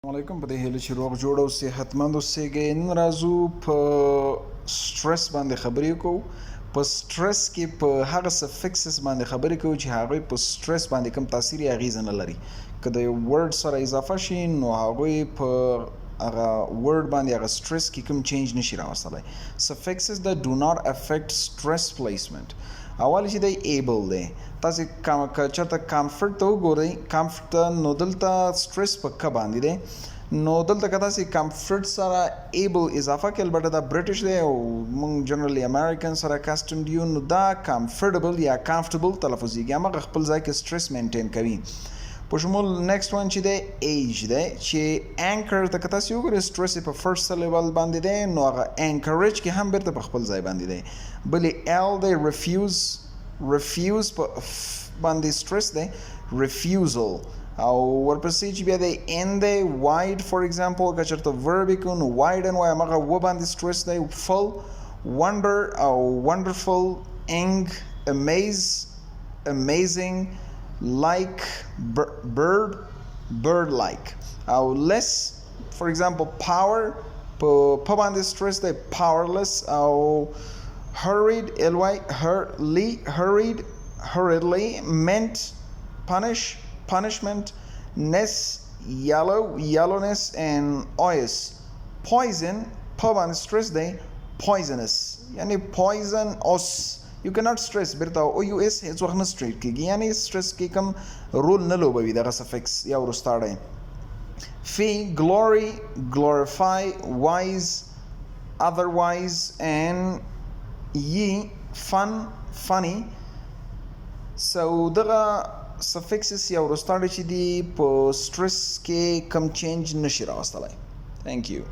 علیکم په دې هیله چې روغ جوړ او صحتمند اوسئ. نن راځو په سټرس باندې خبرې کوو. په سټرس کې په هغه سفکسز باندې خبرې کوو چې هغوی په سټرس باندې کوم تاثیر یا اغیزه نه لري. که د یو ورډ سره اضافه شي نو هغوی په هغه ورډ باندې هغه سټرس کې کوم چینج نشي راوستلی. سفکسز that do not affect stress placement. اول چې دی ایبل دی. تاسې که چېرته کامفرټ ته وګورئ، کامفرټ ته نو دلته سټرس په که باندې دی، نو دلته که تاسې کامفرټ سره ایبل اضافه کړل، بټ دا برټش دی او موږ جنرالي امریکن سره کسټمډ یو، نو دا کامفرټبل یا کامفرټبل تلفظیږي، هماغه خپل ځای کې سټرس مینټین کوي. په شمول نیکسټ ون چې دی ایج دی، چې انکر ته که تاسې وګورئ سټرس یې په فرست سلیبل باندې دی، نو هغه انکریج کې هم بیرته په خپل ځای باندې دی. بلې ال دی ریفیوز په باندې سټرس دی، ریفیوزل. او ورپسې چې بیا دی ان دی واید فار ایگزامپل، که چېرته ورب یې کړو نو واید ان وایي، هماغه و باندې سټرس دی. فل، ونډر او ونډرفل، انګ، امیز، امیزنگ، like, bird like. او less for example power په باندې stress دی، powerless. او hurried hurriedly meant punishment. ness yellowness and ois. poison په باندې stress دی، poisonous یعنی poisonous. You cannot stress بیرته او یو اس هیڅ وخت نه سټریټ کېږي، یعنی سټرس کې کوم رول نه لوبوي دغه سفکس یا وروستاړی. فی، glory, glorify, wise, otherwise, and ye, fun, funny. so دغه سفکسز یا وروستاړی چې دي په سټرس کې کم چینج نشي راوستلی. Thank you.